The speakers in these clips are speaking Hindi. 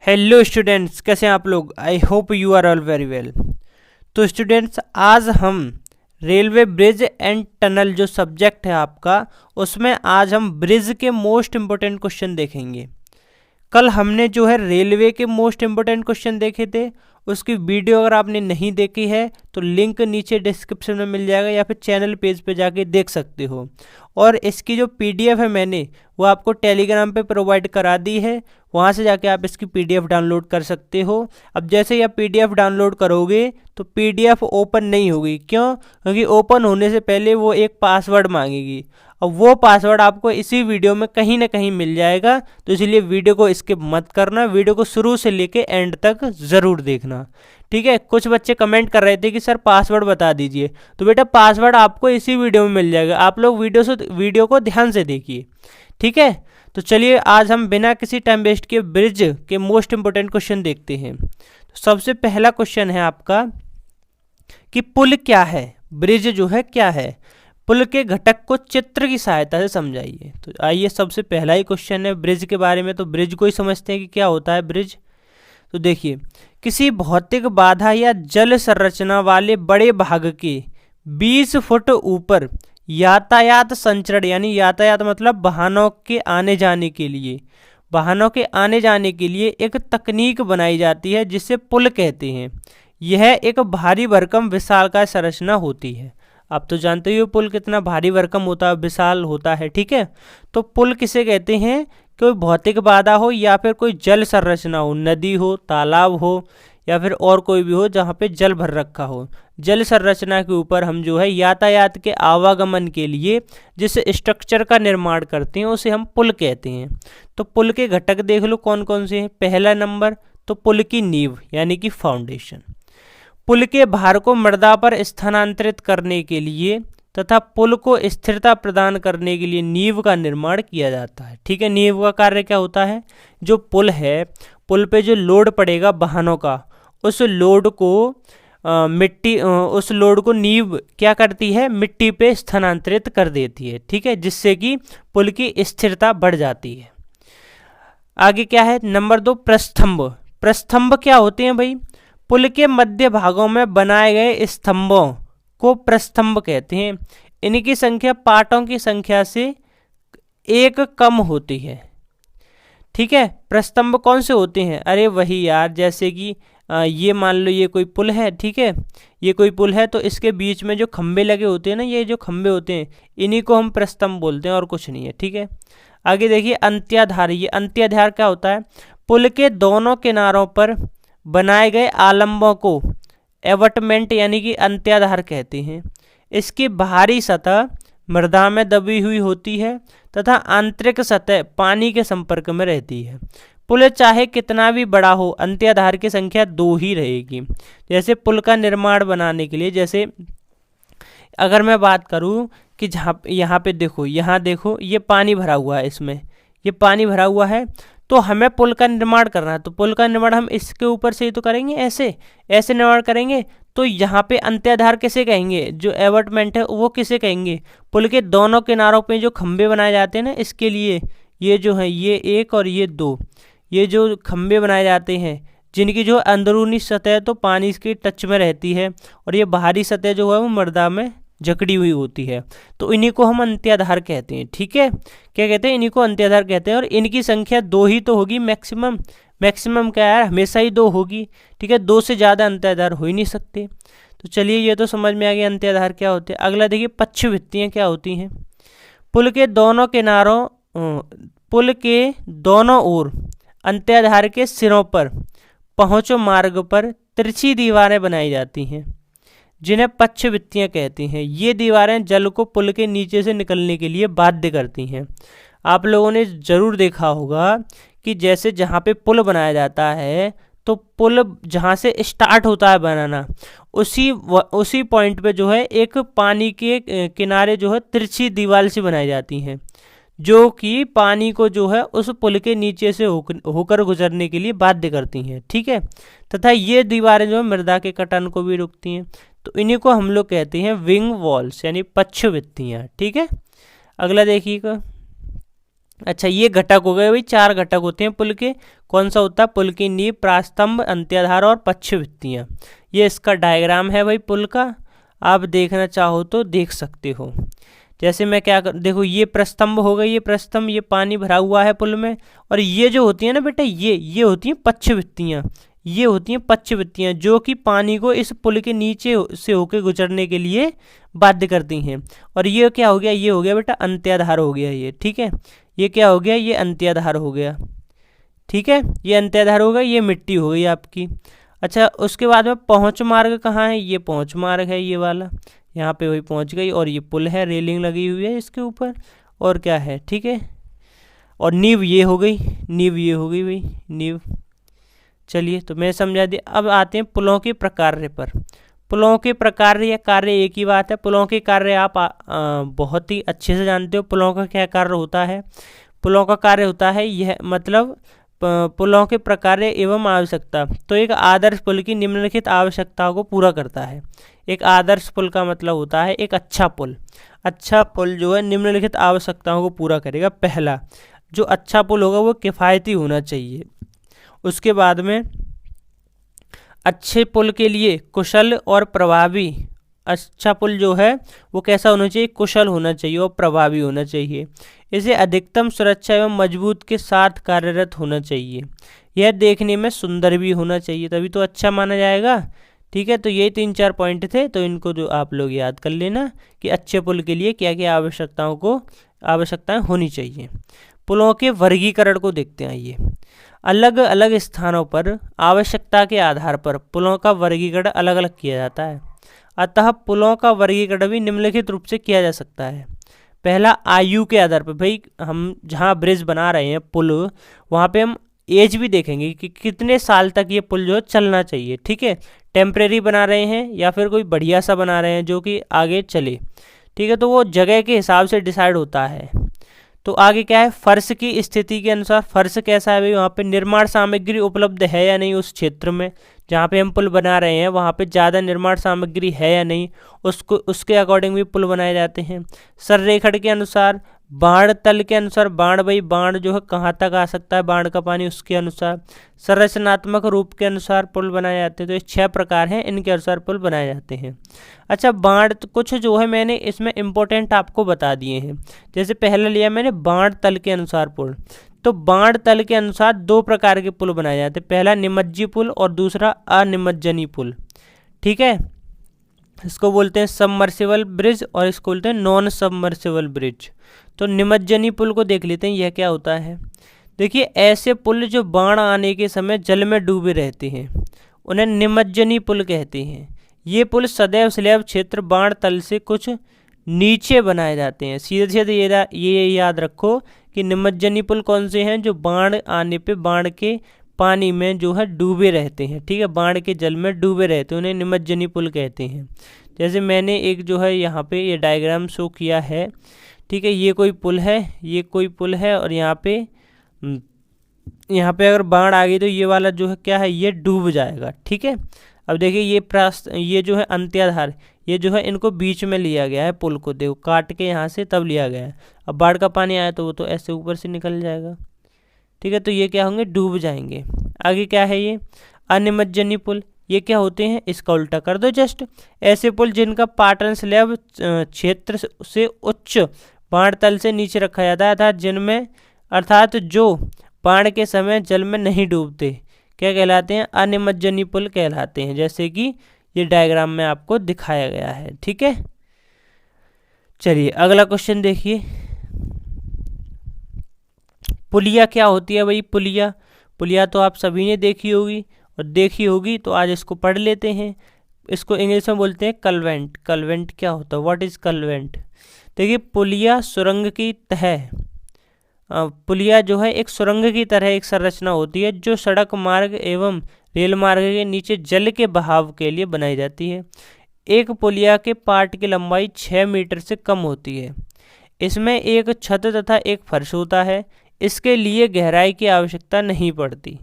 हेलो स्टूडेंट्स, कैसे हैं आप लोग। I hope you are all very well. तो स्टूडेंट्स, आज हम रेलवे ब्रिज एंड टनल जो सब्जेक्ट है आपका, उसमें आज हम ब्रिज के मोस्ट इम्पोर्टेंट क्वेश्चन देखेंगे। कल हमने जो है रेलवे के मोस्ट इम्पोर्टेंट क्वेश्चन देखे थे, उसकी वीडियो अगर आपने नहीं देखी है तो लिंक नीचे डिस्क्रिप्शन में मिल जाएगा या फिर चैनल पेज पे जाके देख सकते हो। और इसकी जो पीडीएफ है मैंने वो आपको टेलीग्राम पे प्रोवाइड करा दी है, वहाँ से जाके आप इसकी पीडीएफ डाउनलोड कर सकते हो। अब जैसे ही आप पीडीएफ डाउनलोड करोगे तो पीडीएफ ओपन नहीं होगी। क्यों? क्योंकि ओपन होने से पहले वो एक पासवर्ड मांगेगी, और वो पासवर्ड आपको इसी वीडियो में कहीं ना कहीं मिल जाएगा। तो इसलिए वीडियो को स्किप मत करना, वीडियो को शुरू से लेके एंड तक ज़रूर देखना, ठीक है। कुछ बच्चे कमेंट कर रहे थे कि सर पासवर्ड बता दीजिए, तो बेटा पासवर्ड आपको इसी वीडियो में मिल जाएगा। आप लोग वीडियो को ध्यान से देखिए, ठीक है। तो चलिए आज हम बिना किसी टाइम वेस्ट के ब्रिज के मोस्ट इंपोर्टेंट क्वेश्चन देखते हैं। तो सबसे पहला क्वेश्चन है आपका कि पुल क्या है, ब्रिज जो है क्या है। पुल के घटक को चित्र की सहायता से समझाइए। तो आइए, सबसे पहला ही क्वेश्चन है ब्रिज के बारे में। तो ब्रिज को ही समझते हैं कि क्या होता है ब्रिज। तो देखिए, किसी भौतिक बाधा या जल संरचना वाले बड़े भाग के 20 फुट ऊपर यातायात संचरण, यानी यातायात मतलब वाहनों के आने जाने के लिए एक तकनीक बनाई जाती है जिसे पुल कहते हैं। यह एक भारी भरकम विशालकाय संरचना होती है। आप तो जानते ही हो पुल कितना भारी भरकम होता है, विशाल होता है, ठीक है। तो पुल किसे कहते हैं? कोई भौतिक बाधा हो या फिर कोई जल संरचना हो, नदी हो, तालाब हो या फिर और कोई भी हो जहाँ पे जल भर रखा हो, जल संरचना के ऊपर हम जो है यातायात के आवागमन के लिए जिस स्ट्रक्चर का निर्माण करते हैं उसे हम पुल कहते हैं। तो पुल के घटक देख लो कौन कौन से हैं। पहला नंबर तो पुल की नींव यानी कि फाउंडेशन। पुल के भार को मृदा पर स्थानांतरित करने के लिए तथा पुल को स्थिरता प्रदान करने के लिए नींव का निर्माण किया जाता है, ठीक है। नींव का कार्य क्या होता है? जो पुल है, पुल पे जो लोड पड़ेगा वाहनों का, उस लोड को नींव क्या करती है? मिट्टी पे स्थानांतरित कर देती है, ठीक है, जिससे कि पुल की स्थिरता बढ़ जाती है। आगे क्या है? नंबर 2 प्रस्तंभ। प्रस्तंभ क्या होते हैं भाई? पुल के मध्य भागों में बनाए गए स्तंभों को प्रस्तंभ कहते हैं। इनकी संख्या पाटों की संख्या से एक कम होती है, ठीक है। प्रस्तंभ कौन से होते हैं? अरे वही यार, जैसे कि ये मान लो ये कोई पुल है, ठीक है, ये कोई पुल है, तो इसके बीच में जो खंबे लगे होते हैं ना, ये जो खंबे होते हैं इन्हीं को हम प्रस्तंभ बोलते हैं और कुछ नहीं है, ठीक है। आगे देखिए अंत्याधार। ये अंत्याधार क्या होता है? पुल के दोनों किनारों पर बनाए गए आलंबों को एवटमेंट यानी कि अंत्याधार कहते हैं। इसकी बाहरी सतह मृदा में दबी हुई होती है तथा आंतरिक सतह पानी के संपर्क में रहती है। पुल चाहे कितना भी बड़ा हो, अंत्याधार की संख्या 2 ही रहेगी। जैसे पुल का निर्माण बनाने के लिए, जैसे अगर मैं बात करूं कि यहाँ पे देखो, यहाँ देखो, ये पानी भरा हुआ है, इसमें ये पानी भरा हुआ है, तो हमें पुल का निर्माण करना है। तो पुल का निर्माण हम इसके ऊपर से ही तो करेंगे, ऐसे निर्माण करेंगे। तो यहाँ पे अंत्याधार किसे कहेंगे? जो एवटमेंट है वो किसे कहेंगे? पुल के दोनों किनारों पे जो खंबे बनाए जाते हैं ना, इसके लिए ये जो है, ये 1 और ये 2, ये जो खंबे बनाए जाते हैं जिनकी जो अंदरूनी सतह तो पानी की टच में रहती है और ये बाहरी सतह जो है वो मृदा में जकड़ी हुई होती है, तो इन्हीं को हम अंत्याधार कहते हैं, ठीक है। क्या कहते हैं? इन्हीं को अंत्याधार कहते हैं। और इनकी संख्या 2 ही तो होगी मैक्सिमम। मैक्सिमम क्या है? हमेशा ही 2 होगी, ठीक है। 2 से ज़्यादा अंत्याधार हो ही नहीं सकते। तो चलिए, ये तो समझ में आ गया अंत्याधार क्या होते हैं। अगला देखिए पक्षभित्तियाँ क्या होती हैं। पुल के दोनों ओर अंत्याधार के सिरों पर पहुँचो मार्ग पर तिरछी दीवारें बनाई जाती हैं जिन्हें पक्षभित्तियाँ कहती हैं। ये दीवारें जल को पुल के नीचे से निकलने के लिए बाध्य करती हैं। आप लोगों ने ज़रूर देखा होगा कि जैसे जहाँ पे पुल बनाया जाता है, तो पुल जहाँ से स्टार्ट होता है बनाना, उसी पॉइंट पे जो है एक पानी के किनारे जो है तिरछी दीवार से बनाई जाती हैं, जो कि पानी को जो है उस पुल के नीचे से होकर गुजरने के लिए बाध्य करती हैं, ठीक है। तथा ये दीवारें जो है मृदा के कटान को भी रोकती हैं। तो इन्हीं को हम लोग कहते हैं विंग वॉल्स यानी पक्षभित्तियाँ, ठीक है। अगला देखिएगा, अच्छा, ये घटक हो गए भाई, 4 घटक होते हैं पुल के। कौन सा होता है? पुल की नींव, प्रास्तंभ, अंत्याधार और पक्ष भित्तियाँ। ये इसका डायग्राम है भाई पुल का, आप देखना चाहो तो देख सकते हो। जैसे मैं क्या देखो, ये प्रस्तंभ हो गई, ये प्रस्तंभ, ये पानी भरा हुआ है पुल में। और ये जो होती है ना बेटा, ये होती हैं पक्ष भित्तियाँ। ये होती हैं पक्ष भित्तियाँ जो कि पानी को इस पुल के नीचे से होकर गुजरने के लिए बाध्य करती हैं। और ये क्या हो गया? ये हो गया बेटा अंत्याधार हो गया ये, ठीक है। ये क्या हो गया? ये अंत्याधार हो गया, ठीक है। ये अंत्याधार हो गया, ये मिट्टी हो गई आपकी। अच्छा, उसके बाद में पहुंच मार्ग कहाँ है? ये पहुंच मार्ग है, ये वाला, यहाँ पे वही पहुंच गई। और ये पुल है, रेलिंग लगी हुई है इसके ऊपर। और क्या है? ठीक है। और नींव ये हो गई, नींव ये हो गई भाई, नींव। चलिए, तो मैं समझा दिया। अब आते हैं पुलों के प्रकार पर। पुलों के प्रकार या कार्य एक ही बात है। पुलों के कार्य आप बहुत ही अच्छे से जानते हो। पुलों का क्या कार्य होता है? पुलों का कार्य होता है यह, मतलब पुलों के प्रकार एवं आवश्यकता। तो एक आदर्श पुल की निम्नलिखित आवश्यकताओं को पूरा करता है। एक आदर्श पुल का मतलब होता है एक अच्छा पुल। अच्छा पुल जो है निम्नलिखित आवश्यकताओं को पूरा करेगा। पहला, जो अच्छा पुल होगा वो किफ़ायती होना चाहिए। उसके बाद में अच्छे पुल के लिए कुशल और प्रभावी, अच्छा पुल जो है वो कैसा होना चाहिए? कुशल होना चाहिए और प्रभावी होना चाहिए। इसे अधिकतम सुरक्षा एवं मजबूत के साथ कार्यरत होना चाहिए। यह देखने में सुंदर भी होना चाहिए, तभी तो अच्छा माना जाएगा, ठीक है। तो ये 3-4 पॉइंट थे, तो इनको जो आप लोग याद कर लेना कि अच्छे पुल के लिए क्या क्या आवश्यकताएं होनी चाहिए। पुलों के वर्गीकरण को देखते हैं। ये अलग अलग स्थानों पर आवश्यकता के आधार पर पुलों का वर्गीकरण अलग अलग किया जाता है। अतः पुलों का वर्गीकरण भी निम्नलिखित रूप से किया जा सकता है। पहला, आयु के आधार पर। भाई हम जहाँ ब्रिज बना रहे हैं पुल, वहाँ पे हम एज भी देखेंगे कि कितने साल तक ये पुल जो चलना चाहिए, ठीक है। टेम्परेरी बना रहे हैं या फिर कोई बढ़िया सा बना रहे हैं जो कि आगे चले, ठीक है। तो वो जगह के हिसाब से डिसाइड होता है। तो आगे क्या है? फर्श की स्थिति के अनुसार फर्श कैसा है भाई, वहाँ पे निर्माण सामग्री उपलब्ध है या नहीं, उस क्षेत्र में जहाँ पे हम पुल बना रहे हैं वहाँ पे ज़्यादा निर्माण सामग्री है या नहीं, उसके अकॉर्डिंग भी पुल बनाए जाते हैं। संरेखण के अनुसार, बाढ़ तल के अनुसार, बाढ़ भाई बाढ़ जो है कहाँ तक आ सकता है बाढ़ का पानी, उसके अनुसार। संरचनात्मक रूप के अनुसार पुल बनाए जाते हैं। तो ये 6 प्रकार हैं, इनके अनुसार पुल बनाए जाते हैं। अच्छा, बाढ़ तो कुछ जो है मैंने इसमें इम्पोर्टेंट आपको बता दिए हैं। जैसे पहले लिया मैंने बाढ़ तल के अनुसार पुल। तो बाढ़ तल के अनुसार 2 प्रकार के पुल बनाए जाते हैं। पहला निमज्जी पुल और दूसरा अनिमज्जनी पुल, ठीक है। इसको बोलते हैं सबमर्सिबल ब्रिज और इसको बोलते हैं नॉन सबमर्सिबल ब्रिज। तो निमज्जनी पुल को देख लेते हैं, यह क्या होता है। देखिए, ऐसे पुल जो बाढ़ आने के समय जल में डूबे रहते हैं उन्हें निमज्जनी पुल कहते हैं। ये पुल सदैव स्लैब क्षेत्र बाढ़ तल से कुछ नीचे बनाए जाते हैं। सीधे सीधे ये याद रखो कि निमज्जनी पुल कौन से हैं? जो बाढ़ आने पे बाढ़ के पानी में जो है डूबे रहते हैं, ठीक है। बाढ़ के जल में डूबे रहते हैं, उन्हें निमज्जनी पुल कहते हैं। जैसे मैंने एक जो है यहाँ पे ये डायग्राम शो किया है, ठीक है। ये कोई पुल है, ये कोई पुल है और यहाँ पे अगर बाढ़ आ गई तो ये वाला जो है क्या है, ये डूब जाएगा, ठीक है। अब देखिए, ये जो है अंत्याधार, ये जो है इनको बीच में लिया गया है पुल को, देखो काट के यहाँ से तब लिया गया है। अब बाढ़ का पानी आया तो वो तो ऐसे ऊपर से निकल जाएगा, ठीक है। तो ये क्या होंगे? डूब जाएंगे। आगे क्या है? ये अनिमज्जनी पुल। ये क्या होते हैं? इसका उल्टा कर दो जस्ट। ऐसे पुल जिनका पाटन स्लैब क्षेत्र से उच्च बाढ़ तल से नीचे रखा जाता है, अर्थात जो बाढ़ के समय जल में नहीं डूबते, क्या कहलाते हैं? अनिमज्जनी पुल कहलाते हैं। जैसे कि ये डायग्राम में आपको दिखाया गया है, ठीक है। चलिए अगला क्वेश्चन देखिए। पुलिया क्या होती है भाई? पुलिया तो आप सभी ने देखी होगी तो आज इसको पढ़ लेते हैं। इसको इंग्लिश में बोलते हैं कलवेंट। कलवेंट क्या होता है? What is culvert? देखिए, पुलिया सुरंग की तह, पुलिया जो है एक सुरंग की तरह एक संरचना होती है जो सड़क मार्ग एवं रेल मार्ग के नीचे जल के बहाव के लिए बनाई जाती है। एक पुलिया के पार्ट की लंबाई 6 मीटर से कम होती है। इसमें एक छत तथा एक फर्श होता है। इसके लिए गहराई की आवश्यकता नहीं पड़ती।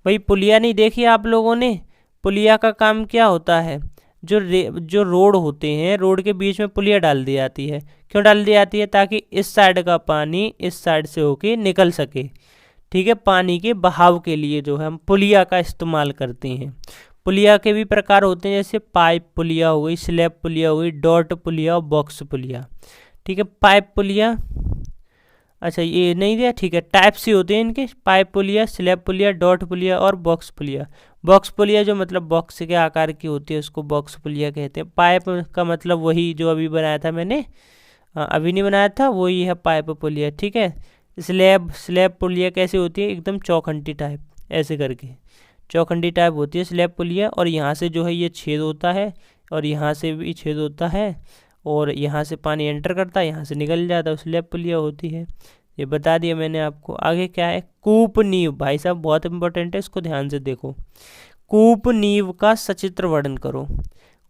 भाई पुलिया नहीं देखी आप लोगों ने? पुलिया का काम क्या होता है? जो रोड होते हैं, रोड के बीच में पुलिया डाल दी जाती है। क्यों डाल दी जाती है? ताकि इस साइड का पानी इस साइड से होके निकल सके। ठीक है, पानी के बहाव के लिए जो है हम पुलिया का इस्तेमाल करते हैं। पुलिया के भी प्रकार होते हैं, जैसे पाइप पुलिया हो गई, स्लैब पुलिया हो गई, डॉट पुलिया और बॉक्स पुलिया। ठीक है, पाइप पुलिया, अच्छा ये नहीं दिया, ठीक है, टाइप सी होते हैं इनके, पाइप पुलिया, स्लैब पुलिया, डॉट पुलिया और बॉक्स पुलिया। बॉक्स पुलिया जो मतलब बॉक्स के आकार की होती है उसको बॉक्स पुलिया कहते हैं। पाइप का मतलब वही जो अभी बनाया था मैंने, अभी नहीं बनाया था, वही है पाइप पुलिया। ठीक है, स्लैब पुलिया कैसे होती है? एकदम चौखंडी टाइप, ऐसे करके चौखंडी टाइप होती है स्लैब पुलिया। और यहाँ से जो है ये छेद होता है और यहाँ से भी छेद होता है और यहाँ से पानी एंटर करता है, यहाँ से निकल जाता है, स्लैब पुलिया होती है। ये बता दिया मैंने आपको। आगे क्या है? कूप नींव। भाई साहब बहुत इंपॉर्टेंट है, इसको ध्यान से देखो। कूप नींव का सचित्र वर्णन करो।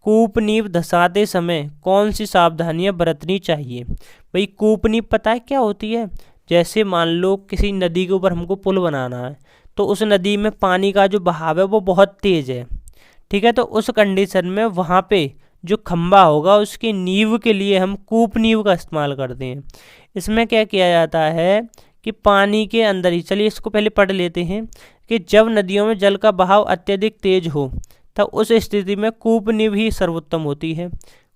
कूप नींव धसाते समय कौन सी सावधानियां बरतनी चाहिए? भाई कूप नींव पता है क्या होती है? जैसे मान लो किसी नदी के ऊपर हमको पुल बनाना है, तो उस नदी में पानी का जो बहाव है वो बहुत तेज है। ठीक है, तो उस कंडीशन में वहाँ पे जो खंबा होगा उसकी नींव के लिए हम कूप नींव का इस्तेमाल करते हैं। इसमें क्या किया जाता है कि पानी के अंदर ही, चलिए इसको पहले पढ़ लेते हैं, कि जब नदियों में जल का बहाव अत्यधिक तेज हो तब उस स्थिति में कूप नींव ही सर्वोत्तम होती है।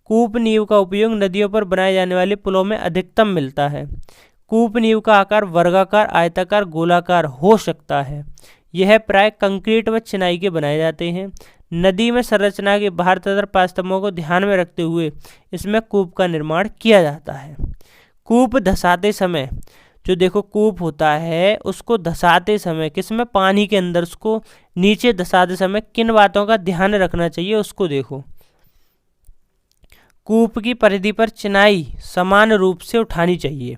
कूप नींव का उपयोग नदियों पर बनाए जाने वाले पुलों में अधिकतम मिलता है। कूप नींव का आकार वर्गाकार, आयताकार, गोलाकार हो सकता है। यह प्राय कंक्रीट व चिनाई के बनाए जाते हैं। नदी में संरचना के बाहर तथा पास्तंभों को ध्यान में रखते हुए इसमें कूप का निर्माण किया जाता है। कूप धसाते समय, जो देखो कूप होता है उसको धसाते समय किसमें? पानी के अंदर। उसको नीचे धसाते समय किन बातों का ध्यान रखना चाहिए उसको देखो। कूप की परिधि पर चिनाई समान रूप से उठानी चाहिए।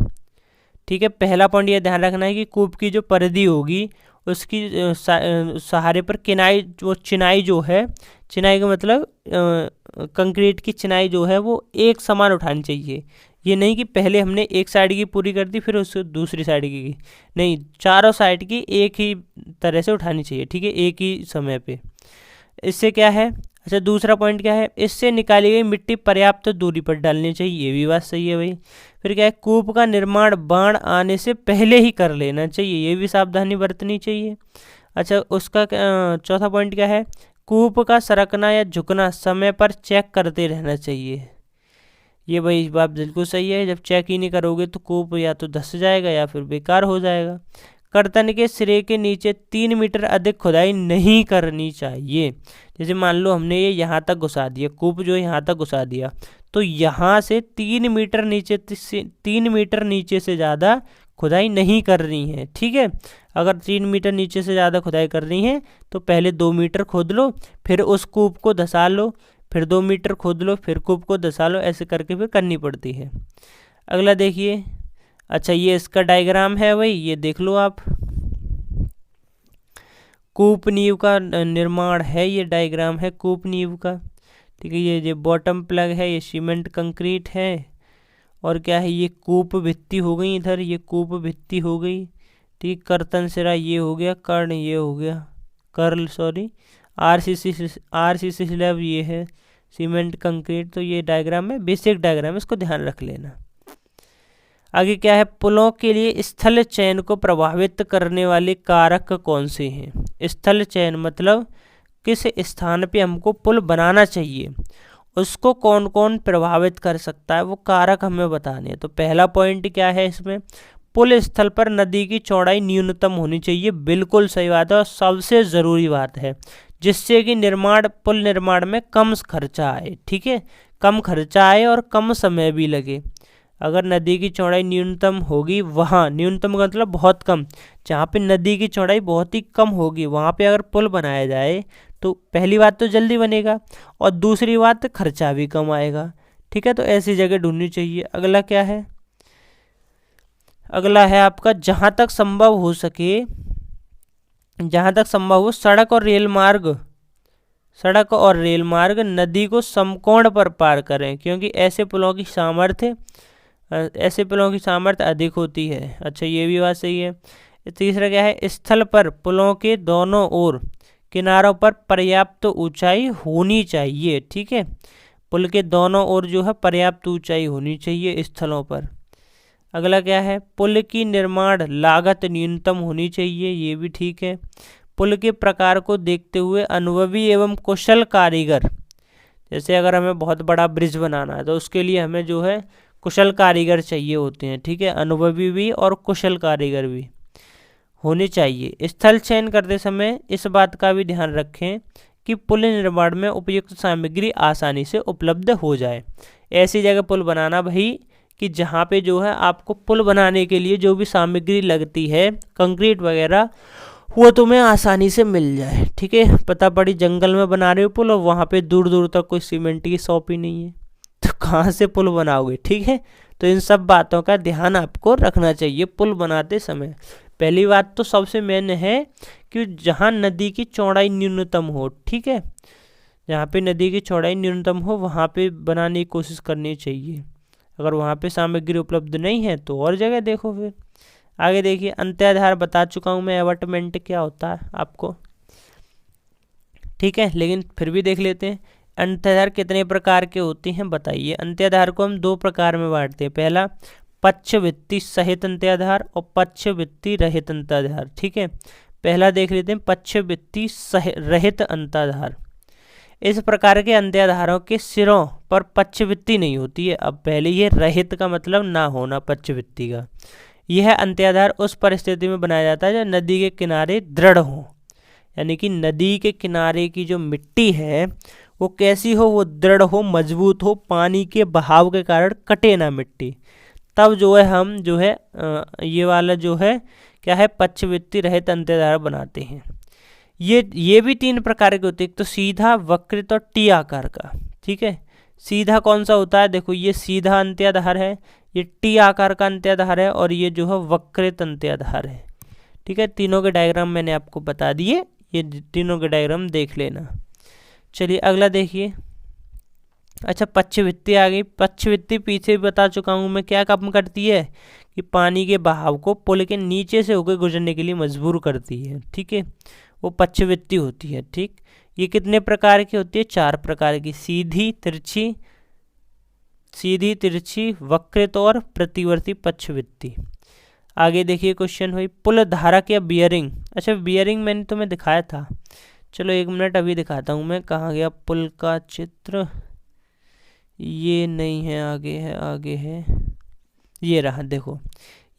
ठीक है, पहला पॉइंट यह ध्यान रखना है कि कूप की जो परिधि होगी उसकी सहारे पर चिनाई जो है, चिनाई का मतलब कंक्रीट की चिनाई जो है वो एक समान उठानी चाहिए। ये नहीं कि पहले हमने एक साइड की पूरी कर दी फिर उससे दूसरी साइड की, नहीं, चारों साइड की एक ही तरह से उठानी चाहिए। ठीक है, एक ही समय पे। इससे क्या है? अच्छा, दूसरा पॉइंट क्या है? इससे निकाली गई मिट्टी पर्याप्त दूरी पर डालनी चाहिए। ये भी बात सही है भाई। फिर क्या है? कूप का निर्माण बाढ़ आने से पहले ही कर लेना चाहिए। ये भी सावधानी बरतनी चाहिए। अच्छा, उसका चौथा पॉइंट क्या है? कूप का सरकना या झुकना समय पर चेक करते रहना चाहिए। ये भाई बात बिल्कुल सही है। जब चेक ही नहीं करोगे तो कूप या तो धस जाएगा या फिर बेकार हो जाएगा। कर्तन के सिरे के नीचे 3 मीटर अधिक खुदाई नहीं करनी चाहिए। जैसे मान लो हमने ये यहाँ तक घुसा दिया, कूप जो यहाँ तक घुसा दिया, तो यहाँ से 3 मीटर नीचे से ज़्यादा खुदाई नहीं करनी है। ठीक है, अगर 3 मीटर नीचे से ज़्यादा खुदाई करनी है तो पहले 2 मीटर खोद लो, फिर उस कूप को धसा लो, फिर 2 मीटर खोद लो, फिर कूप को धसा लो, ऐसे करके फिर करनी पड़ती है। अगला देखिए। अच्छा, ये इसका डायग्राम है भाई, ये देख लो आप। कूप नींव का निर्माण है, ये डायग्राम है कूप नींव का। ठीक है, ये बॉटम प्लग है, ये सीमेंट कंक्रीट है, और क्या है? ये कूप भित्ति हो गई, इधर ये कूप भित्ति हो गई। ठीक, कर्तन सिरा ये हो गया, कर्ण ये हो गया, कर्ल सॉरी, आरसीसी स्लैब ये है, सीमेंट कंक्रीट। तो ये डायग्राम है, बेसिक डायग्राम, इसको ध्यान रख लेना। आगे क्या है? पुलों के लिए स्थल चयन को प्रभावित करने वाले कारक कौन से हैं? स्थल चयन मतलब किस स्थान पे हमको पुल बनाना चाहिए, उसको कौन कौन प्रभावित कर सकता है, वो कारक हमें बताने हैं। तो पहला पॉइंट क्या है इसमें? पुल स्थल पर नदी की चौड़ाई न्यूनतम होनी चाहिए। बिल्कुल सही बात है और सबसे ज़रूरी बात है, जिससे कि पुल निर्माण में कम खर्चा आए। ठीक है, कम खर्चा आए और कम समय भी लगे। अगर नदी की चौड़ाई न्यूनतम होगी, वहाँ न्यूनतम का मतलब बहुत कम, जहाँ पे नदी की चौड़ाई बहुत ही कम होगी वहाँ पे अगर पुल बनाया जाए तो पहली बात तो जल्दी बनेगा और दूसरी बात खर्चा भी कम आएगा। ठीक है, तो ऐसी जगह ढूंढनी चाहिए। अगला क्या है? अगला है आपका जहाँ तक संभव हो सड़क और रेल मार्ग नदी को समकोण पर पार करें, क्योंकि ऐसे पुलों की सामर्थ्य अधिक होती है। अच्छा, ये भी बात सही है। तीसरा क्या है? स्थल पर पुलों के दोनों ओर किनारों पर पर्याप्त ऊंचाई होनी चाहिए। ठीक है, पुल के दोनों ओर जो है पर्याप्त ऊंचाई होनी चाहिए स्थलों पर। अगला क्या है, पुल की निर्माण लागत न्यूनतम होनी चाहिए, ये भी ठीक है। पुल के प्रकार को देखते हुए अनुभवी एवं कुशल कारीगर, जैसे अगर हमें बहुत बड़ा ब्रिज बनाना है तो उसके लिए हमें जो है कुशल कारीगर चाहिए होते हैं। ठीक है, अनुभवी भी और कुशल कारीगर भी होने चाहिए। स्थल चयन करते समय इस बात का भी ध्यान रखें कि पुल निर्माण में उपयुक्त सामग्री आसानी से उपलब्ध हो जाए। ऐसी जगह पुल बनाना भाई कि जहाँ पे जो है आपको पुल बनाने के लिए जो भी सामग्री लगती है, कंक्रीट वगैरह, वो तुम्हें आसानी से मिल जाए। ठीक है, पता पड़ी जंगल में बना रहे हो पुल और वहाँ पे दूर दूर तक कोई सीमेंट की शॉप ही नहीं है, तो कहाँ से पुल बनाओगे। ठीक है, तो इन सब बातों का ध्यान आपको रखना चाहिए पुल बनाते समय। पहली बात तो सबसे मेन है कि जहाँ नदी की चौड़ाई न्यूनतम हो। ठीक है, जहाँ पे नदी की चौड़ाई न्यूनतम हो वहाँ पे बनाने की कोशिश करनी चाहिए। अगर वहाँ पे सामग्री उपलब्ध नहीं है तो और जगह देखो फिर। आगे देखिए, अंत्याधार बता चुका हूँ मैं, एबटमेंट क्या होता है आपको। ठीक है, लेकिन फिर भी देख लेते हैं अंत्याधार कितने प्रकार के होते हैं बताइए। अंत्याधार को हम दो प्रकार में बांटते हैं, पहला पक्षवृत्ति सहित अंत्याधार और पक्षवृत्ति रहित अंत्याधार। ठीक है, पहला देख लेते हैं पक्षवृत्ति रहित अंत्याधार। इस प्रकार के अंत्याधारों के सिरों पर पक्षवृत्ति नहीं होती है। अब पहले ये रहित का मतलब ना होना पक्षवृत्ति का। यह अंत्याधार उस परिस्थिति में बनाया जाता है जब नदी के किनारे दृढ़ हो, यानी कि नदी के किनारे की जो मिट्टी है वो कैसी हो, वो दृढ़ हो, मजबूत हो, पानी के बहाव के कारण कटे ना मिट्टी। तब जो है हम जो है ये वाला जो है क्या है, पक्षवृत्ति रहित अंत्याधार बनाते हैं। ये भी तीन प्रकार के होते हैं, एक तो सीधा, वक्रित और टी आकार का। ठीक है, सीधा कौन सा होता है, देखो ये सीधा अंत्याधार है, ये टी आकार का अंत्याधार है और ये जो है वक्रित अंत्याधार है। ठीक है, तीनों के डायग्राम मैंने आपको बता दिए, ये तीनों के डायग्राम देख लेना। चलिए अगला देखिए। अच्छा, पक्षवृत्ति आ गई। पक्षवृत्ति पीछे भी बता चुका हूँ मैं, क्या काम करती है कि पानी के बहाव को पुल के नीचे से होकर गुजरने के लिए मजबूर करती है। ठीक है, वो पक्षवृत्ति होती है। ठीक, ये कितने प्रकार की होती है, चार प्रकार की, सीधी, तिरछी, वक्रित और प्रतिवर्ती पक्षवृत्ति। आगे देखिए क्वेश्चन हुई, पुल धारक या बियरिंग। अच्छा, बियरिंग मैंने तुम्हें दिखाया था, चलो एक मिनट अभी दिखाता हूँ मैं। कहाँ गया पुल का चित्र, ये नहीं है, आगे है, ये रहा। देखो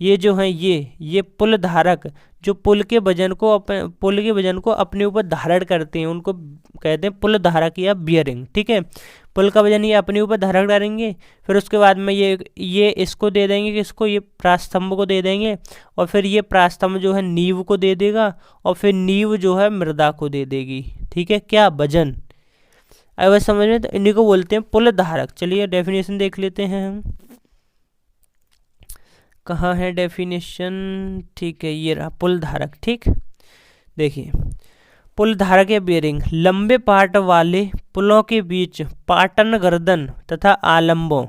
ये जो है ये पुल धारक जो पुल के वजन को अपने ऊपर धारण करते हैं उनको कहते हैं पुल धारक या बियरिंग। ठीक है, पुल का वजन ये अपने ऊपर धारण करेंगे, फिर उसके बाद में ये इसको दे देंगे, कि इसको ये प्रास्तंभ को दे देंगे, और फिर ये प्रास्तंभ जो है नींव को दे देगा, और फिर नींव जो है मृदा को दे देगी। ठीक है, क्या वजन, अगर समझ में, तो इन्हीं को बोलते हैं पुल धारक। चलिए डेफिनेशन देख लेते हैं हम, कहाँ है डेफिनेशन। ठीक है, ये रहा पुल धारक। ठीक, देखिए पुल धारक या बियरिंग लंबे पाट वाले पुलों के बीच पाटन गर्दन तथा आलंबों,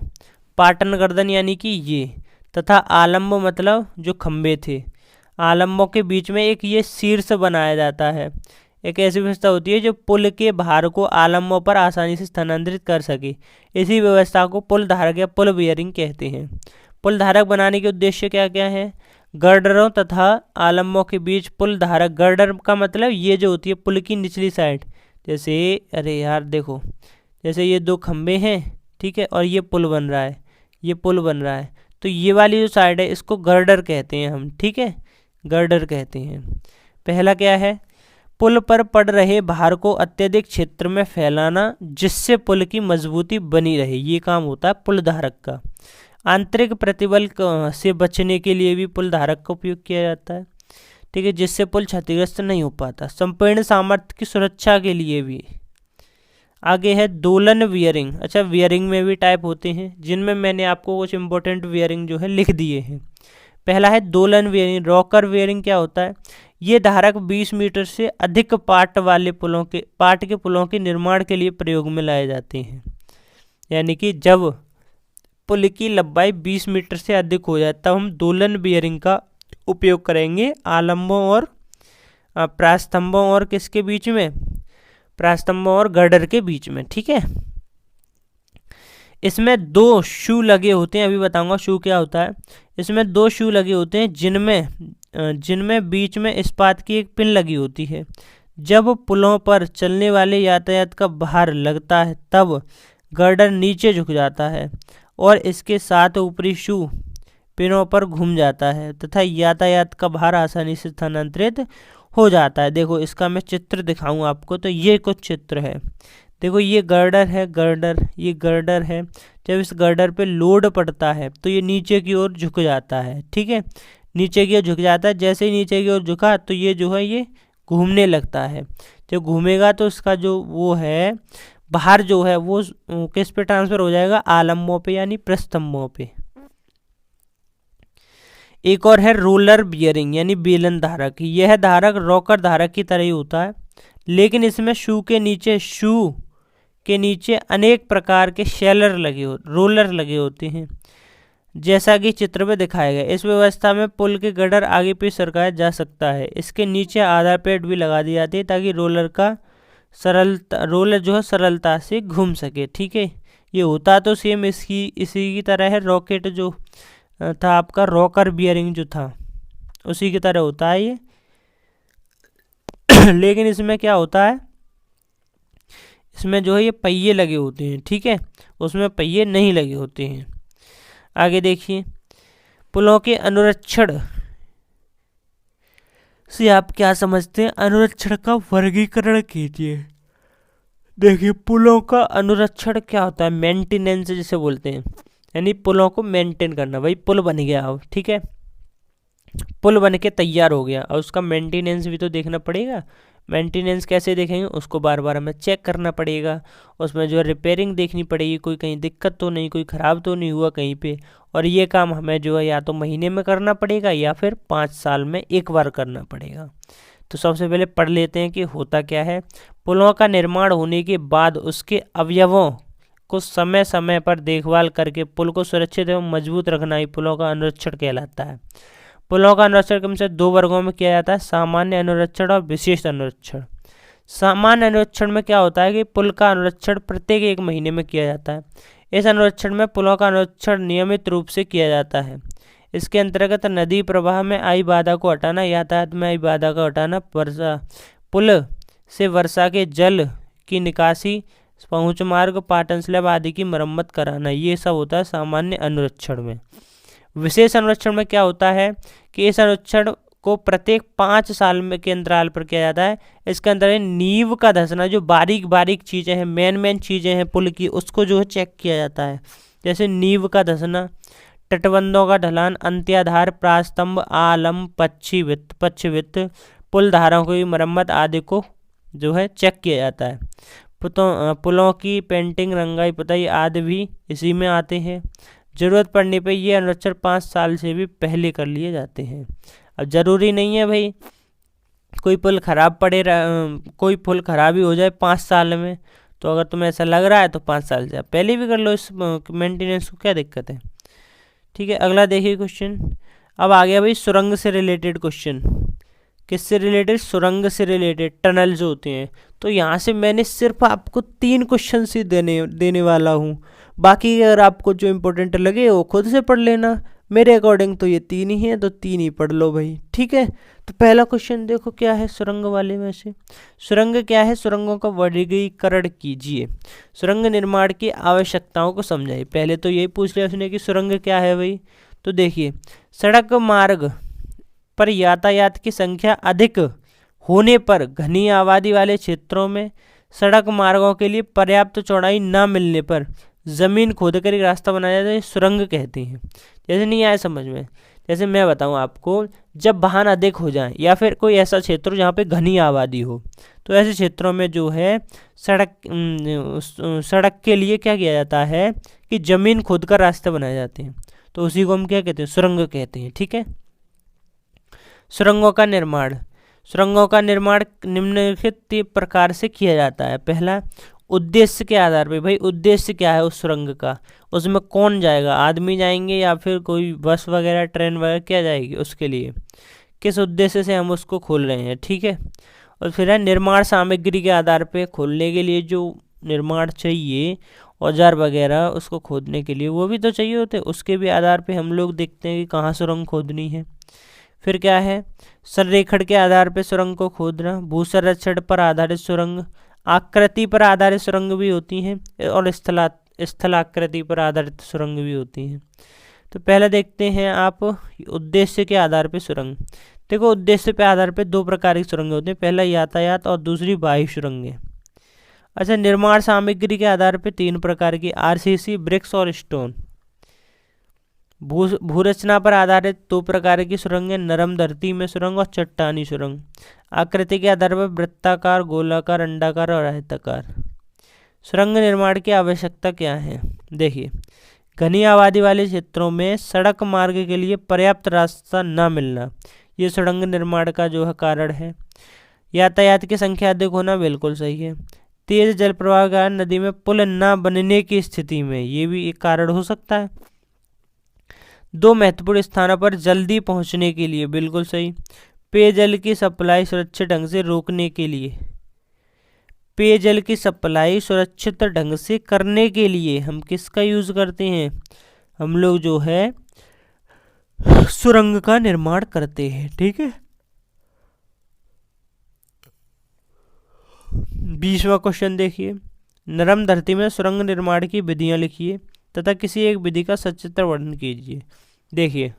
पाटन गर्दन यानी कि ये, तथा आलंब मतलब जो खंबे थे, आलंबों के बीच में एक ये शीर्ष बनाया जाता है। एक ऐसी व्यवस्था होती है जो पुल के भार को आलंबों पर आसानी से स्थानांतरित कर सके। इसी व्यवस्था को पुल धारक या पुल बियरिंग कहते हैं। पुल धारक बनाने के उद्देश्य क्या क्या है, गर्डरों तथा आलंबों के बीच पुल धारक, गर्डर का मतलब ये जो होती है पुल की निचली साइड, जैसे अरे यार देखो, जैसे ये दो खंबे हैं, ठीक है, और ये पुल बन रहा है, ये पुल बन रहा है, तो ये वाली जो साइड है इसको गर्डर कहते हैं हम। ठीक है, गर्डर कहते हैं। पहला क्या है, पुल पर पड़ रहे भार को अत्यधिक क्षेत्र में फैलाना जिससे पुल की मजबूती बनी रहे, ये काम होता है पुल धारक का। आंतरिक प्रतिबल से बचने के लिए भी पुल धारक का उपयोग किया जाता है। ठीक है, जिससे पुल क्षतिग्रस्त नहीं हो पाता। संपूर्ण सामर्थ्य की सुरक्षा के लिए भी। आगे है दोलन वियरिंग। अच्छा, वियरिंग में भी टाइप होते हैं, जिनमें मैंने आपको कुछ इंपॉर्टेंट वियरिंग जो है लिख दिए हैं। पहला है दोलन वियरिंग। रॉकर वियरिंग क्या होता है, ये धारक 20 मीटर से अधिक पाट के पुलों के निर्माण के लिए प्रयोग में लाए जाते हैं। यानी कि जब पुल की लंबाई 20 मीटर से अधिक हो जाए तब हम दोलन बियरिंग का उपयोग करेंगे आलंबों और प्रास्तंभों और किसके बीच में, प्रास्तंभों और गर्डर के बीच में, ठीक है। इसमें 2 शू लगे होते हैं, अभी बताऊंगा शू क्या होता है। इसमें 2 शू लगे होते हैं जिनमें बीच में इस्पात की एक पिन लगी होती है। जब पुलों पर चलने वाले यातायात का भार लगता है तब गर्डर नीचे झुक जाता है और इसके साथ ऊपरी शू पिनों पर घूम जाता है तथा यातायात का भार आसानी से स्थानांतरित हो जाता है। देखो इसका मैं चित्र दिखाऊं आपको, तो ये कुछ चित्र है। देखो ये गर्डर है, ये गर्डर है। जब इस गर्डर पे लोड पड़ता है तो ये नीचे की ओर झुक जाता है, ठीक है, नीचे की ओर झुक जाता है। जैसे ही नीचे की ओर झुका तो ये जो है ये घूमने लगता है। जब घूमेगा तो इसका जो वो है भार जो है वो किस पे ट्रांसफर हो जाएगा, आलम्बों पे यानी प्रस्तंभों पे। एक और है रोलर बियरिंग यानी बेलन धारक। यह धारक रॉकर धारक की तरह ही होता है, लेकिन इसमें शू के नीचे अनेक प्रकार के रोलर लगे होते हैं, जैसा कि चित्र में दिखाया गया। इस व्यवस्था में पुल के गर्डर आगे पीछे सरकाया जा सकता है। इसके नीचे आधार प्लेट भी लगा दी जाती है ताकि रोलर जो है सरलता से घूम सके, ठीक है। ये होता तो सेम इसी की तरह है। रॉकेट जो था आपका रॉकर बियरिंग जो था उसी की तरह होता है ये लेकिन इसमें क्या होता है, इसमें जो है ये पहिए लगे होते हैं, ठीक है, उसमें पहिए नहीं लगे होते हैं। आगे देखिए, पुलों के अनुरक्षण से आप क्या समझते हैं, अनुरक्षण का वर्गीकरण कीजिए। देखिए पुलों का अनुरक्षण क्या होता है, मेंटेनेंस जिसे बोलते हैं, यानी पुलों को मेंटेन करना। भाई पुल बन गया अब, ठीक है, पुल बन के तैयार हो गया और उसका मेंटेनेंस भी तो देखना पड़ेगा। मेंटेनेंस कैसे देखेंगे, उसको बार बार हमें चेक करना पड़ेगा, उसमें जो है रिपेयरिंग देखनी पड़ेगी, कोई कहीं दिक्कत तो नहीं, कोई ख़राब तो नहीं हुआ कहीं पे। और ये काम हमें जो है या तो महीने में करना पड़ेगा या फिर 5 साल में एक बार करना पड़ेगा। तो सबसे पहले पढ़ लेते हैं कि होता क्या है। पुलों का निर्माण होने के बाद उसके अवयवों को समय समय पर देखभाल करके पुल को सुरक्षित एवं मजबूत रखना ही पुलों का अनुरक्षण कहलाता है। पुलों का अनुरक्षण कम से 2 वर्गों में किया जाता है, सामान्य अनुरक्षण और विशेष अनुरक्षण। सामान्य अनुरक्षण में क्या होता है कि पुल का अनुरक्षण प्रत्येक 1 महीने में किया जाता है। इस अनुरक्षण में पुलों का अनुरक्षण नियमित रूप से किया जाता है। इसके अंतर्गत नदी प्रवाह में आई बाधा को हटाना, यातायात में आई बाधा को हटाना, पुल से वर्षा के जल की निकासी, पहुँच मार्ग, पाटन स्लैब आदि की मरम्मत कराना, ये सब होता है सामान्य अनुरक्षण में। विशेष अनुरक्षण में क्या होता है कि इस अनुरक्षण को प्रत्येक 5 साल में के अंतराल पर किया जाता है। इसके अंदर नींव का धंसना, जो बारीक चीज़ें हैं, मेन चीज़ें हैं पुल की, उसको जो है चेक किया जाता है। जैसे नींव का धंसना, तटबंधों का ढलान, अंत्याधार, प्रास्तंभ, आलम, पक्षभित्त, पुल धाराओं की मरम्मत आदि को जो है चेक किया जाता है। पुलों की पेंटिंग, रंगाई, पुताई आदि भी इसी में आते हैं। ज़रूरत पड़ने पे ये अनुरक्षण 5 साल से भी पहले कर लिए जाते हैं। अब ज़रूरी नहीं है भाई कोई पुल ख़राब ही हो जाए 5 साल में, तो अगर तुम्हें ऐसा लग रहा है तो 5 साल से पहले भी कर लो इस मेंटेनेंस को, क्या दिक्कत है, ठीक है। अगला देखिए क्वेश्चन। अब आ गया भाई सुरंग से रिलेटेड क्वेश्चन। किससे रिलेटेड, सुरंग से रिलेटेड, टनल जो होते हैं। तो यहाँ से मैंने सिर्फ आपको 3 क्वेश्चन ही देने वाला हूँ, बाकी अगर आपको जो इम्पोर्टेंट लगे वो खुद से पढ़ लेना। मेरे अकॉर्डिंग तो ये 3 ही हैं, तो 3 ही पढ़ लो भाई, ठीक है। तो पहला क्वेश्चन देखो क्या है सुरंग वाले में से। सुरंग क्या है, सुरंगों का वर्गीकरण कीजिए। सुरंग निर्माण की आवश्यकताओं को समझाइए। पहले तो यही पूछ लिया उसने कि सुरंग क्या है भाई। तो देखिए, सड़क मार्ग पर यातायात की संख्या अधिक होने पर घनी आबादी वाले क्षेत्रों में सड़क मार्गों के लिए पर्याप्त चौड़ाई न मिलने पर ज़मीन खोदकर एक रास्ता बनाया जाता है, सुरंग कहते हैं। जैसे नहीं आया समझ में, जैसे मैं बताऊं आपको, जब वाहन अधिक हो जाए या फिर कोई ऐसा क्षेत्र जहाँ पे घनी आबादी हो, तो ऐसे क्षेत्रों में जो है सड़क के लिए क्या किया जाता है कि ज़मीन खोदकर रास्ते बनाए जाते हैं, तो उसी को हम क्या कहते हैं, सुरंग कहते हैं, ठीक है। सुरंगों का निर्माण निम्नलिखित प्रकार से किया जाता है। पहला, उद्देश्य के आधार पे। भाई उद्देश्य क्या है उस सुरंग का, उसमें कौन जाएगा, आदमी जाएंगे या फिर कोई बस वगैरह, ट्रेन वगैरह क्या जाएगी, उसके लिए किस उद्देश्य से हम उसको खोल रहे हैं, ठीक है। और फिर है निर्माण सामग्री के आधार पे खोलने के लिए जो निर्माण चाहिए औजार वगैरह उसको खोदने के लिए वो भी तो चाहिए होते, उसके भी आधार पे हम लोग देखते हैं कि कहाँ सुरंग खोदनी है। फिर क्या है, संरेखण के आधार पे सुरंग को खोदना, भूसंरक्षण पर आधारित सुरंग, आकृति पर आधारित सुरंग भी होती हैं और स्थलाकृति पर आधारित सुरंग भी होती हैं। तो पहले देखते हैं आप उद्देश्य के आधार पे सुरंग। देखो उद्देश्य पे आधार पे दो प्रकार की सुरंग होती हैं, पहला यातायात और दूसरी बाह्य सुरंगें। अच्छा, निर्माण सामग्री के आधार पे तीन प्रकार की, आरसीसी, ब्रिक्स और स्टोन। भूरचना पर आधारित दो प्रकार की सुरंगें, नरम धरती में सुरंग और चट्टानी सुरंग। आकृति के आधार पर वृत्ताकार, गोलाकार, अंडाकार और आयताकार। सुरंग निर्माण की आवश्यकता क्या है, देखिए घनी आबादी वाले क्षेत्रों में सड़क मार्ग के लिए पर्याप्त रास्ता न मिलना, ये सुरंग निर्माण का जो है कारण है। यातायात की संख्या अधिक होना, बिल्कुल सही है। तेज जल प्रवाह का नदी में पुल न बनने की स्थिति में, ये भी एक कारण हो सकता है। दो महत्वपूर्ण स्थानों पर जल्दी पहुंचने के लिए, बिल्कुल सही। पेयजल की सप्लाई सुरक्षित ढंग से रोकने के लिए, पेयजल की सप्लाई सुरक्षित ढंग से करने के लिए हम किसका यूज करते हैं, हम लोग जो है सुरंग का निर्माण करते हैं, ठीक है। 20वां क्वेश्चन देखिए, नरम धरती में सुरंग निर्माण की विधियां लिखिए तथा किसी एक विधि का सचित्र वर्णन कीजिए। देखिए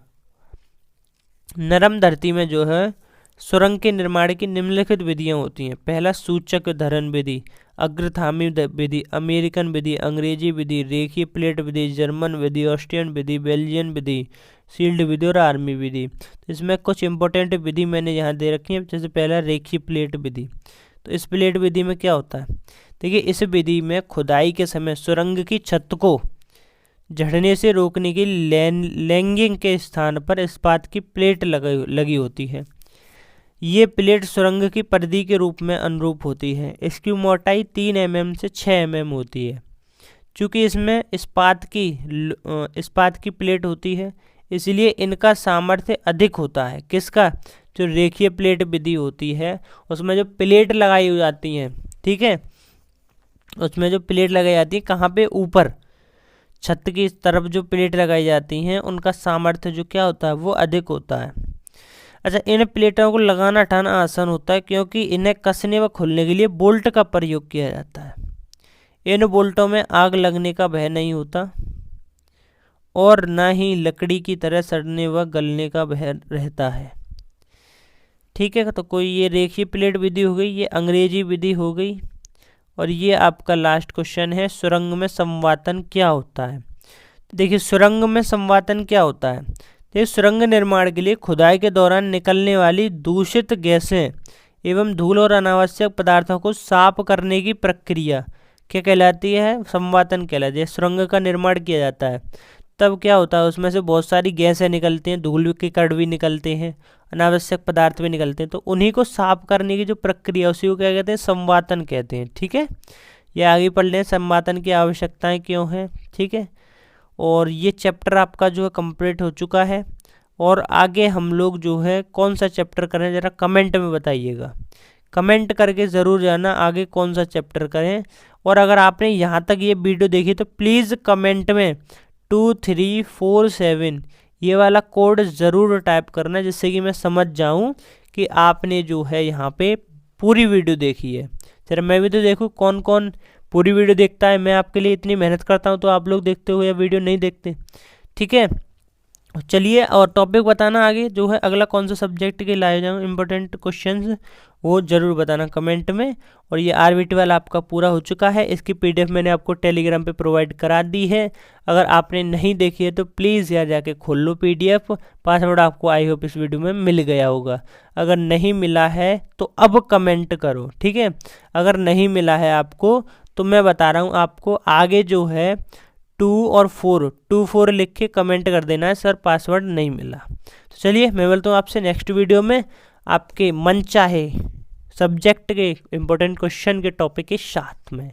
नरम धरती में जो है सुरंग के निर्माण की निम्नलिखित विधियां होती हैं। पहला सूचक धरण विधि, अग्रथामी विधि, अमेरिकन विधि, अंग्रेजी विधि, रेखीय प्लेट विधि, जर्मन विधि, ऑस्ट्रियन विधि, बेल्जियन विधि, सील्ड विधि और आर्मी विधि। तो इसमें कुछ इंपॉर्टेंट विधि मैंने यहाँ दे रखी है। जैसे पहला रेखीय प्लेट विधि, तो इस प्लेट विधि में क्या होता है, देखिए इस विधि में खुदाई के समय सुरंग की छत को झड़ने से रोकने की लैंगिंग के स्थान पर इस्पात की प्लेट लगी होती है। ये प्लेट सुरंग की परिधि के रूप में अनुरूप होती है। इसकी मोटाई 3 mm से 6 mm होती है। चूँकि इसमें इस्पात की प्लेट होती है, इसलिए इनका सामर्थ्य अधिक होता है। किसका, जो रेखीय प्लेट विधि होती है उसमें जो प्लेट लगाई जाती हैं, ठीक है, उसमें जो प्लेट लगाई जाती है कहाँ पे, ऊपर छत की तरफ जो प्लेट लगाई जाती हैं उनका सामर्थ्य जो क्या होता है वो अधिक होता है। अच्छा, इन प्लेटों को लगाना हटाना आसान होता है क्योंकि इन्हें कसने व खोलने के लिए बोल्ट का प्रयोग किया जाता है। इन बोल्टों में आग लगने का भय नहीं होता और न ही लकड़ी की तरह सड़ने व गलने का भय रहता है, ठीक है। तो कोई ये रेखीय प्लेट विधि हो गई, ये अंग्रेजी विधि हो गई। और ये आपका लास्ट क्वेश्चन है, सुरंग में संवातन क्या होता है। देखिए सुरंग में संवातन क्या होता है, देखिए सुरंग निर्माण के लिए खुदाई के दौरान निकलने वाली दूषित गैसें एवं धूल और अनावश्यक पदार्थों को साफ करने की प्रक्रिया क्या कहलाती है, संवातन कहलाती है। सुरंग का निर्माण किया जाता है तब क्या होता है, उसमें से बहुत सारी गैसें निकलती हैं, धूल के कण भी निकलते हैं, अनावश्यक पदार्थ भी निकलते हैं, तो उन्हीं को साफ करने की जो प्रक्रिया उसी को क्या कहते हैं, संवातन कहते हैं, ठीक है। ये आगे पढ़ लें संवातन की आवश्यकताएं क्यों हैं, ठीक है। और ये चैप्टर आपका जो है कंप्लीट हो चुका है। और आगे हम लोग जो है कौन सा चैप्टर करें ज़रा कमेंट में बताइएगा, कमेंट करके ज़रूर जाना आगे कौन सा चैप्टर करें। और अगर आपने यहाँ तक ये वीडियो देखी तो प्लीज़ कमेंट में 2347 ये वाला कोड ज़रूर टाइप करना, जिससे कि मैं समझ जाऊं कि आपने जो है यहाँ पे पूरी वीडियो देखी है। जरा मैं भी तो देखूँ कौन कौन पूरी वीडियो देखता है। मैं आपके लिए इतनी मेहनत करता हूँ तो आप लोग देखते हो या वीडियो नहीं देखते, ठीक है। चलिए, और टॉपिक बताना आगे जो है अगला कौन सा सब्जेक्ट के लाए जाऊँ इम्पोर्टेंट क्वेश्चंस, वो ज़रूर बताना कमेंट में। और ये आरबीटी वाला आपका पूरा हो चुका है, इसकी पीडीएफ मैंने आपको टेलीग्राम पे प्रोवाइड करा दी है। अगर आपने नहीं देखी है तो प्लीज़ यार जाके खोल लो पीडीएफ, पासवर्ड आपको आई होप इस वीडियो में मिल गया होगा। अगर नहीं मिला है तो अब कमेंट करो, ठीक है। अगर नहीं मिला है आपको तो मैं बता रहा हूँ आपको, आगे जो है 2 और 4 लिख के कमेंट कर देना है सर पासवर्ड नहीं मिला। तो चलिए मैं मिलता हूँ आपसे नेक्स्ट वीडियो में आपके मनचाहे सब्जेक्ट के इम्पोर्टेंट क्वेश्चन के टॉपिक के साथ में।